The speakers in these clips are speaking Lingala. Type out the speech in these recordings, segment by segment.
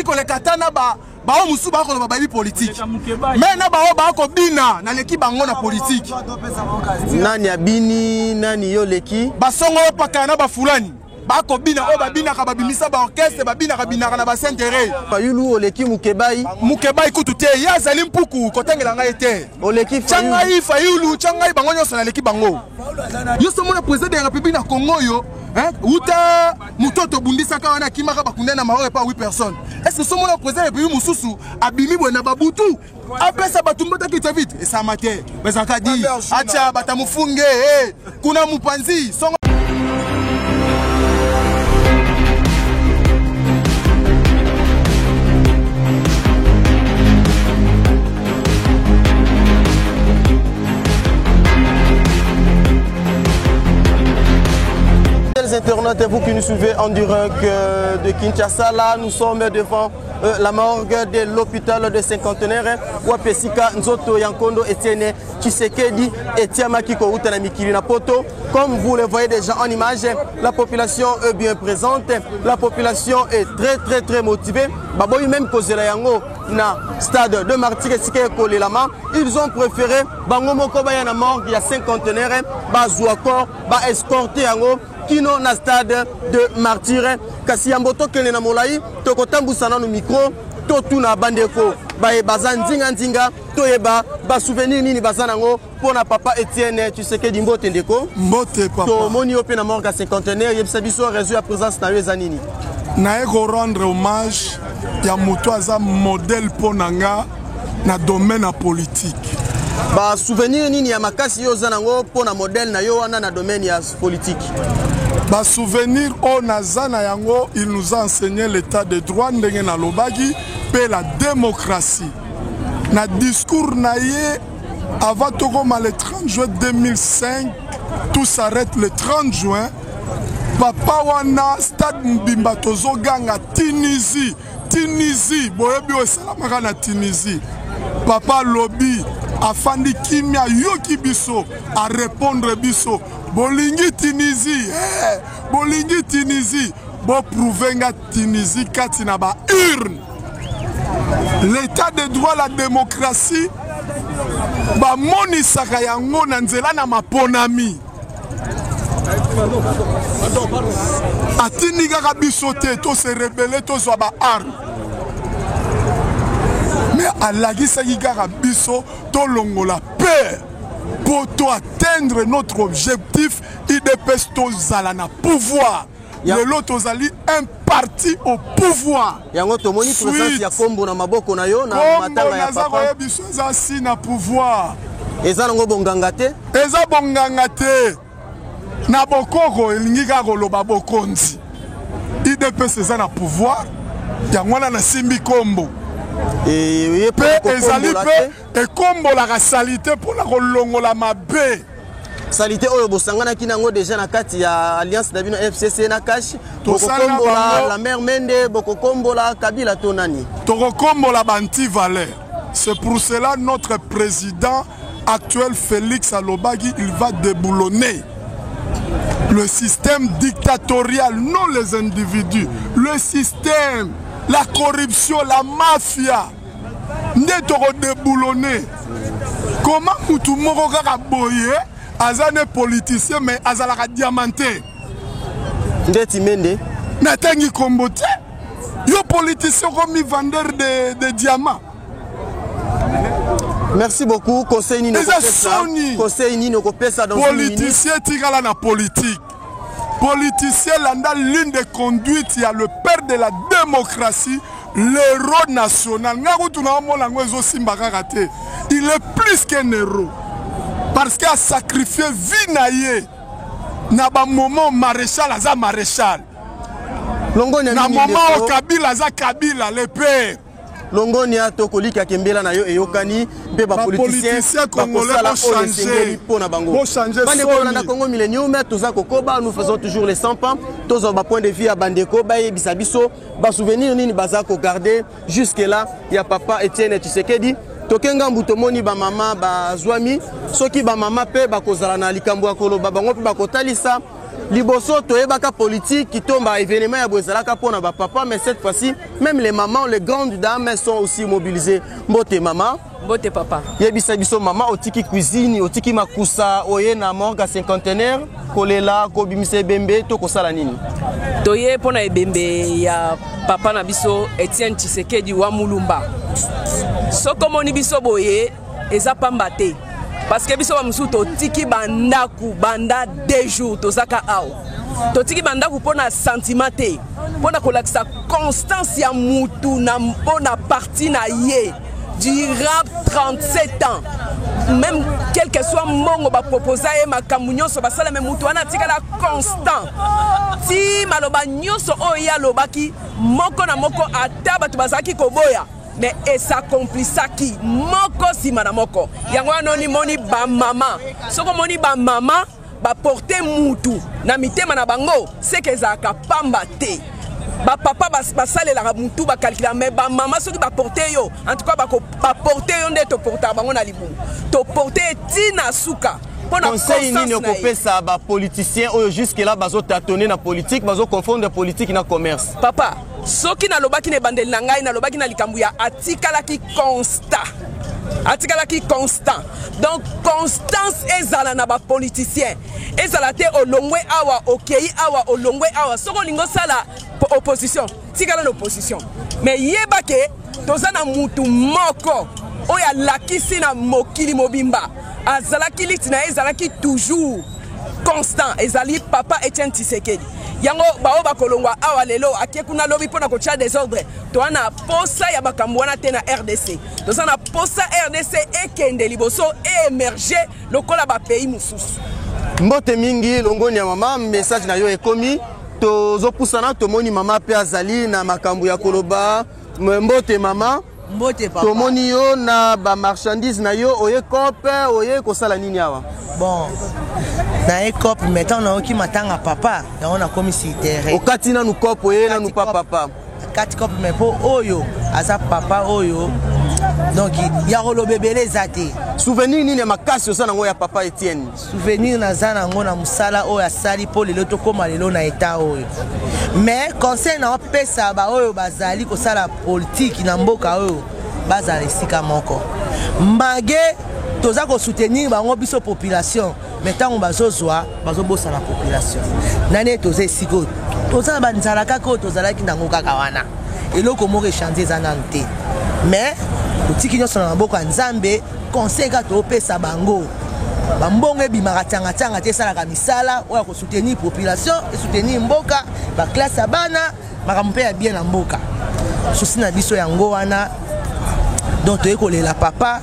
politique le katana ba musu ba ko ba politique. Mais na ba ko bina na leki bango na politique. Nani abini nani yo leki? Ba songo paka na ba fulani. Ba ko bina o ba bina ka ba bimisa ba orchestre ba bina ka bina na ba s'intérêt. Ba yulu oleki mukebai. Mukebai kutu te ya zali mpuku kotengela ngai te. Oleki changai fayulu changai bango nyoso na leki bango. Yo somo na président de la République na Congo yo. Hein? Uta mutoto bundisa ka wana kimaka bakunda na mahore pa 8 personnes. Est-ce que somo na président de la République mususu abimi bona babutu? Après ça batumba ta kita vite et ça maté. Mais ça ka dit acha batamufunge kuna mupanzi. Internautes, vous qui nous suivez en direct de Kinshasa, là nous sommes devant la morgue de l'hôpital de cinquantenaire Wapesika Nzoto Yankondo Etienne Tshisekedi Etiama Kiko Utana Mikili na poto. Comme vous le voyez déjà en image, la population est bien présente, la population est très motivée. Baboy même causé la yango na stade de Martyr Sike Kolelama, ils ont préféré bango moko ba na morgue il y a cinquantenaire ba zouakor ba escorter yango kino na stade de Martyr kasi yamboto kele na molai to kotambusa na micro to tuna bandeko ba bazanzinga nzinga to yeba ba souvenir nini bazanango pona papa Etienne Tshisekedi mbote ndeko mbote papa to moni ope na morgue cinquantenaire yebisa biso réseau à présence na yeza nini na eko rendre hommage ya moto aza modèle ponanga na domaine na politique. Ba souvenir nini ya makasi yo zanango pona modèle na yo wana na domaine ya politique. Ba souvenir o nazana yango, il nous a enseigné l'état de droit ndenge na lobagi pe la démocratie. Na discours na ye avant tokoma le 30 juin 2005, tout s'arrête le 30 juin. Papa wana stade Mbimba tozo ganga Tunisie boyebi osalamaka na Tunisie. Papa lobby afandi kimia yoki biso a répondre biso bolingi Tunisie bo prouvenga Tunisie kati na ba urne l'état de droit la démocratie ba monisaka yango na nzela na maponami atini kaka biso te to se rebelle to zwa ba arme mais alagisaki kaka biso to longola paix pour atteindre notre objectif IDPS tozala na pouvoir le lot ozali un parti au pouvoir yango tomoni présence ya kombo na maboko na yo na matanga ya papa biso za si na pouvoir eza nango bonganga te na bokoko elingi kaka koloba bokonzi IDPS eza na pouvoir yango wana na simbi kombo et ezali pe ekombolaka salite mpona kolongola mabe salite oyo bosanganaki nango déjà na kati ya alliance na bino FCC na cash bokokombola la mère Mende bokokombola Kabila to nani tokokombola banti-valeur. C'est pour cela notre président actuel Félix Alobagi il va déboulonner le système dictatorial, non les individus, le système, la corruption, la mafia. N'est pas déboulonné. Comment tout le monde a boyé, azane politicien, mais azalaka diamanté. Ndeti Mende. Natangi kombote. Yo politicien comme vendeur de diamants. Merci beaucoup. Conseil Nino Kopesa dans politicien tigala na politique. Politicien landa ligne de conduite, il y a le père de la démocratie, l'héros national. Il est plus qu'un héros. Parce qu'il a sacrifié vie naïe. Na ba moment maréchal aza maréchal. Na moment Kabila aza Kabila le père. Longonia tokolika kembela na yo eyokani mpe ba politicien congolais vont changer pona bango. Bandeko na Congo Millennium toza kokoba nous faisons toujours les 100 ans tozo ba point de vue à bandeko ba yebisa biso ba souvenir nini baza ko garder jusque là ya papa Etienne Tshisekedi tokenga mbuto moni ba mama ba zwami soki ba mama pe ba kozala na likambo ya koloba bango pe ba kotalisa liboso toyebaka politique qui tombe à événement ya bozalaka pona ba papa, mais cette fois-ci même les mamans, les grandes dames sont aussi mobilisées. Mbote maman, mbote papa. Yebisa biso maman otiki cuisine, otiki makusa oye na morgue cinquantenaire, kolela ko bimise bembe to kosala nini? Toye pona ebembe ya papa na biso Etienne Tshisekedi wa Mulumba. Soko moni biso boye eza pamba te. Parce que biso ba musu to tiki bandaku banda 2 jours to zaka ao. To tiki bandaku pona sentiment te. Pona kolakisa constance ya mutu na pona parti na ye. Durant 37 ans. Même quel que soit mongo ba proposa e makambu nyonso basala me mutu wana tika la constant. Ti maloba nyonso oya lobaki moko na moko ata batu bazaki koboya. Mais et s'accomplisaki moko sima na moko. Yango anoni moni ba mama. Soko moni ba mama ba porter mutu na mitema na bango c'est que za ka pamba te. Ba papa ba sale la mutu ba calculer mais ba mama soki ba porter yo en tout cas ba porter yo nde to porter bango na libu. To porter tina suka. Conseil nini okopesa ba politicien oyo jusque là bazo tâtonner na politique, bazo confondre politique na commerce. Papa, soki na lobaki ne bandeli na ngai na lobaki na likambu ya atikalaki constant. Atikalaki constant. Donc constance ezala na ba politicien. Ezala te olongwe awa okei awa olongwe awa. Soko lingo sala opposition. Tikala l'opposition. Mais yebake tozana mutu moko oya lakisi na mokili mobimba. Azalaki litina ezalaki toujours constant. Ezali papa Etienne Tshisekedi. Yango bao bakolongwa awa lelo akekuna lobi pona kocha désordre. Toana posa ya bakambwana te na RDC. Tozana posa RDC ekende liboso et émerger lokola ba pays mususu. Mbote mingi longoni ya mama message na yo ekomi tozo pusana tomoni mama pe azali na makambu ya koloba mbote mama mbote papa. Tomoni yo na ba marchandise na yo oye kope oye kosala nini awa? Bon. Na ekop mettons na oki matanga papa na on komi si terre. Okati na nu kopo oye na nu papa. Kati kop me po oyo aza papa oyo. Donc ya rolo bebele zate. Souvenir nini makasi osana ngo ya papa Etienne? Souvenir na zana ngo na musala oyo asali po lelo to koma lelo na eta oyo. Mais conseil na pesa ba oyo bazali ko sala politique na mboka oyo bazali esika moko. Mbage toza ko soutenir bango biso population. Metango bazozwa bazobosa na population. Nane toza esiko. Toza banzala kako tozala ki ndango kaka wana. Eloko moko changer zana nte. Mais utiki nyoso na mboka nzambe conseil ka to pesa bango. Bambongo ebimaka tanga te sala ka misala oya ko soutenir population et soutenir mboka ba classe abana makampe ya bien na mboka. Susi na biso yango wana donc to ekolela papa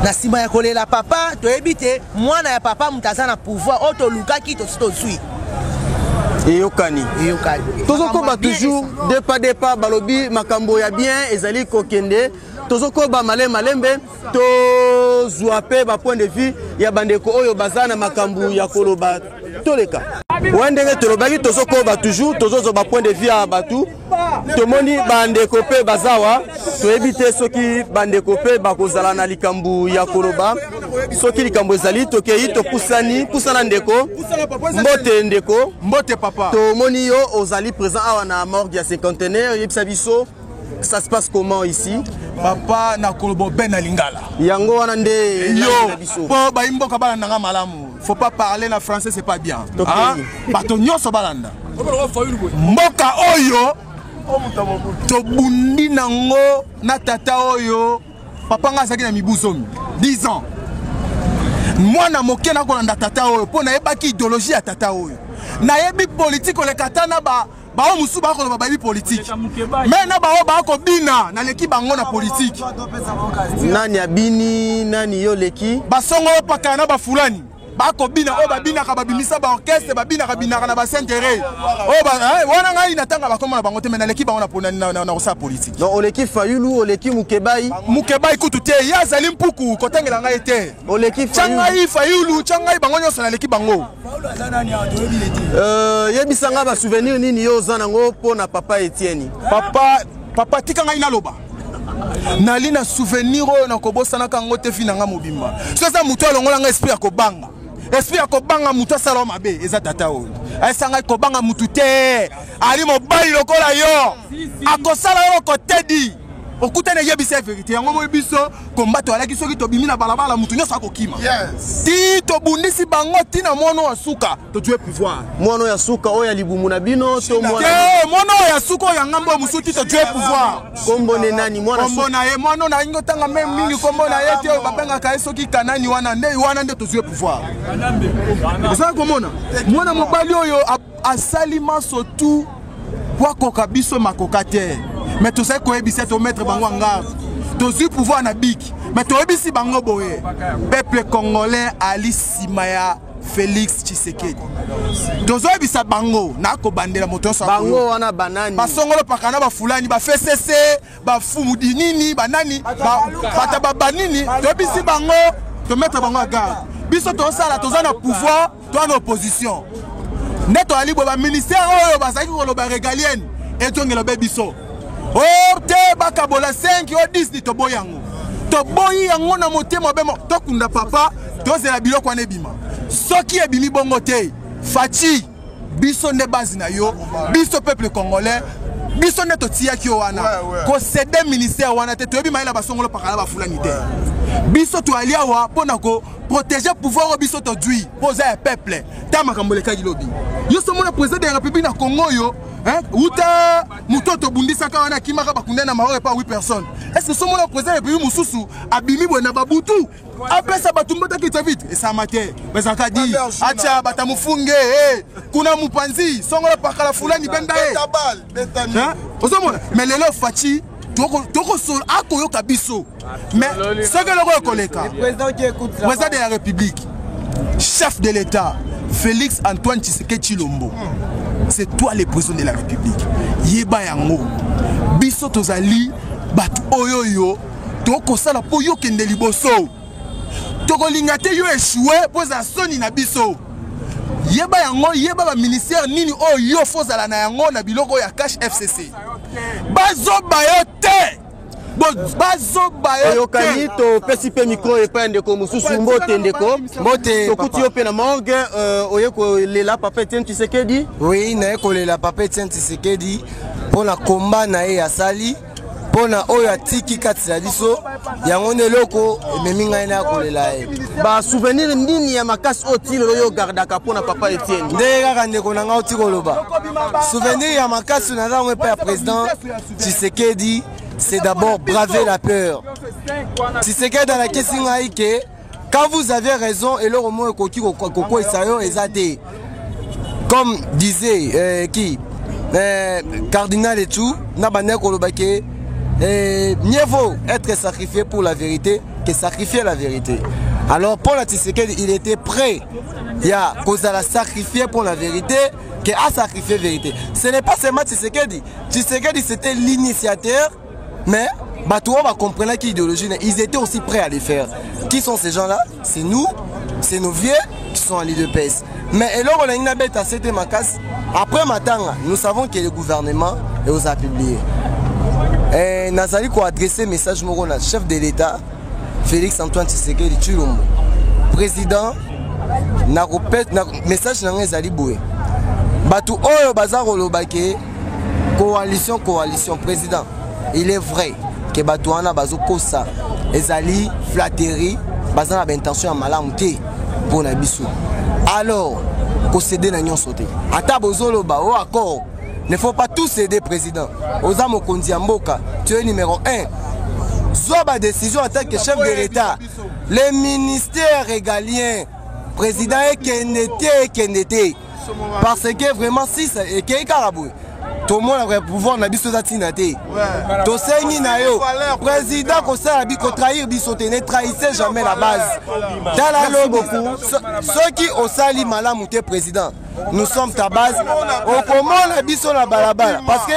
na sima ya kolela papa to ebite mwana ya papa mutaza na pouvoir auto lukaki to sui. Eyokani. Tozoko ba toujours depa balobi makambo ya bien ezali kokende. Tozoko ba malembe to zuape ba point de vue ya bandeko oyo bazana makambu ya koloba toleka. Wandenge tolobaki tozoko ba toujours tozozo ba point de vue ya batu. Tomoni bandeko pe bazawa to ebite soki bandeko pe bakozala na likambu ya koloba. Soki likambo ezali tokei to pusana ndeko mbote ndeko mbote papa tomoni yo ozali présent awa na morgue ya cinquantenaire yebisa biso ça se passe comment ici papa na kolobo ben alingala yango wana nde yo po ba imboka balanda nga malamu faut pas parler na français c'est pas bien ah bato nyonso balanda mboka oyo tobundi nango na tata oyo papa nga azaki na mibuzomi 10 ans mwana moke na kolanda tata oyo po na yebaki idéologie ya tata oyo na yebi politique olekata na ba bao musu ba ko ba politique mais na bao ba ko bina na leki bango na politique nani abini nani yo leki basongo paka na ba fulani ba ko bina o ba bina ka ba bimisa ba orchestre ba bina ka bina na ba centre o ba wana ngai natanga ba koma na bango te mais na leki bango na pona na sa politique donc oleki Fayulu oleki Mukebai kutu te ya zali mpuku kotengela ngai te oleki Fayulu changai bango nyoso na leki bango yebisanga ba souvenir nini yo zana ngo pona papa Etienne papa tika ngai na loba nali na souvenir oyo na kobosana kango te finanga mobimba so ça muto alongola nga esprit ya kobanga esprit ya kobanga mutu asala mabe eza tata oyo ayesanga kobanga mutu te ali mobali lokola yo akosala yo kotedi okutana yebisa vérité yango mo biso kombato alaki soki tobimi na balabala mutu nyonso akokima ti tobundisi bango tina mono ya suka tozwe pouvoir mono ya suka oyo ya libumu na bino to mwana mono ya suka oyo ya ngambo musuti tozwe pouvoir kombo ne nani mwana kombo na ye mono na ingo tanga même mingi kombo na ye te oyo babengaka ye soki kanani wana nde tozwe pouvoir eza komona mwana mobali oyo asali maso tu wakoka biso makoka te mais tout ça qu'on est to mettre bango en garde to pouvoir na bik mais to ebisi bango boye peuple congolais Ali Simaya Félix Tshisekedi tozo ebisa bango na ko bandela moto so bango wana banani basongolo pakana ba fulani ba FCC ba fumudi nini banani bata babanini to ebisi bango to mettre bango en garde biso to sala to za na pouvoir to na opposition neto ali bo ba ministère oyo bazaki ko lo ba régalienne et to ngelo be biso orte bakabola 5 o 10 ni toboyi yango toboyi yango na motema bemo tokunda papa tozela biloko wana ebima soki ebimi bongo te fachi biso nde base na yo biso peuple congolais biso nde totiaki yo wana kosede ministère wana te toyebi mayela basongolo pakala bafulani te biso toali awa mpona ko protéger pouvoir o biso todwi mpo oza ya peuple ta makambo lekaki lobi yo somona président de la république na Congo yo uta mutoto bundisaka wana kimaka bakunda na maore pa 8 personnes est-ce que somona président de la république mususu abimi bwana babutu apesa batumbota kita vite et ça maté bezaka di acha batamufunge kuna mupanzi songola pakala fulani benda osomona mais lelo fachi toko sol akoyoka biso mais ce que le koleka président de la république chef de l'état Félix Antoine Tshisekedi Tshilombo c'est toi le président de la république yeba yango biso tozali batu oyoyo toko sala po yo kende liboso toko lingate yo échoué poza soni na biso yeba yango yeba ba ministère nini oyo fozala na yango na biloko ya cash FCC bazo bayo te bazo bayo te to pesi pe micro e pa ndeko mususu mbote ndeko mbote tokuti yo pe na morgue oyeko lela papa Etienne Tshisekedi oui na yeko lela papa Etienne Tshisekedi pona komba na ye asali pona oyo atiki kati ya biso yango nde loko ememi ngai na kolela ye ba souvenir nini ya makasi otilo yo gardaka pona papa Etienne nde kaka ndeko na ngai oti koloba souvenir ya makasi na nzango epa ya président Tshisekedi c'est d'abord braver la peur. Tshisekedi na kesi ngai ke quand vous avez raison et le romo ekoki koko isayo ezate comme disait cardinal et tout na bande kolobake mieux vaut être sacrifié pour la vérité que sacrifier la vérité. Alors pour la Tshisekedi il était prêt ya kozala sacrifier pour la vérité que à sacrifier la vérité. Ce n'est pas seulement Tshisekedi. Tshisekedi c'était l'initiateur. Mais Batouaba comprenait qu'idéologie, ils étaient aussi prêts à les faire. Qui sont ces gens-là? C'est nous, c'est nos vieux qui sont en l'IDPS. Mais après Matanga, nous savons que le gouvernement est aux a publié. Et Nazali a adressé un message au chef de l'État, Félix Antoine Tshisekedi Tshilombo. Président, message Nazali Boué. Batou Oyo Bazar Olobake, coalition, président. Il est vrai que Batouana Bazo Kosa, Ezali, flatterie, Bazana a intention à malamouté pour Nabisu. Alors, qu'on cède na nyon sauté. Ata Bozolo Ba, au accord, ne faut pas tous céder président. Ozamo Kondi Amboka, tu es numéro 1. Zoba décision en tant que chef de l'État. Les ministères régaliens, président et Kendete. Parce que vraiment, si c'est Kekarabou. Tout le monde a le pouvoir na biso zatinate. To sengi na yo président ko sala bi ko trahir biso te ne trahissez jamais la base. Dans la logo ceux qui osali malamu te président. Nous sommes ta base. Au comment la biso na balabala parce que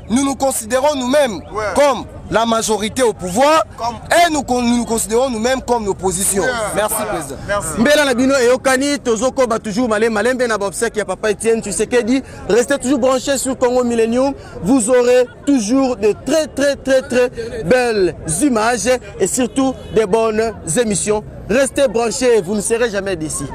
nous nous considérons nous-mêmes comme la majorité au pouvoir et nous nous considérons nous-mêmes comme l'opposition. Merci président. Mbela na bino eyokani tozoko ba toujours malembe na bobsek ya papa Etienne Tshisekedi. Restez toujours branchés sur Congo Millennium. Vous aurez toujours de très belles images et surtout des bonnes émissions. Restez branchés, vous ne serez jamais d'ici.